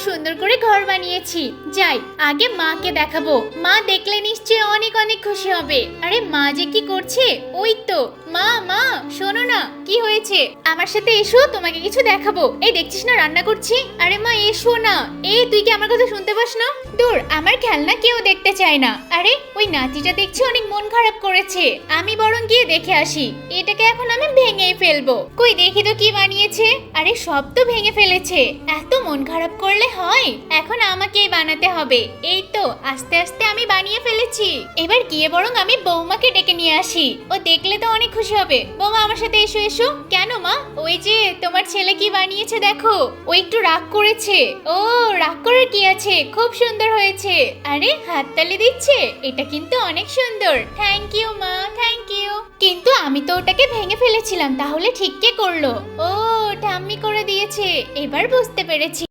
সুন্দর করে ঘর বানিয়েছি। যাই আগে মাকে দেখাবো, মা দেখলে নিশ্চয়ই অনেক অনেক খুশি হবে। আরে মা যে কি করছে, ওই তো। মা মা শোনো না, কি হয়েছে? আমার সাথে এসো, তোমাকে কিছু দেখাবো। এই দেখছিস না রান্না করছি। আরে মা এসো না। এই তুই কি আমার কথা শুনতে পাস না? দূর, আমার খেলনা কেউ দেখতে চায় না। আরে ওই নাতিটা দেখছি অনেক মন খারাপ করেছে, আমি বরং গিয়ে দেখে আসি। এটাকে এখন আমি ভেঙেই ফেলবো। কই দেখি তো কি বানিয়েছে। আরে সব তো ভেঙে ফেলেছে, এত মন খারাপ করলে হয়? এখন আমাকেই বানাতে হবে। এই তো আস্তে আস্তে আমি বানিয়ে ফেলেছি। এবার গিয়ে বরং আমি বৌমাকে ডেকে নিয়ে আসি, ও দেখলে তো অনেক খুশি হবে। বৌমা আমার সাথে এসো এসো। কেন মা? ওই যে তোমার ছেলে কি বানিয়েছে দেখো, ও একটু রাগ করেছে। ও রাগ করার কি আছে, খুব সুন্দর হয়েছে। আরে হাততালি দিচ্ছে, এটা কিন্তু অনেক সুন্দর। থ্যাংক ইউ মা, থ্যাংক ইউ। কিন্তু আমি তো ওটাকে ভেঙে ফেলেছিলাম, তাহলে ঠিক কে করলো? ও ঠাম্মি করে দিয়েছে, এবার বুঝতে পেরেছি।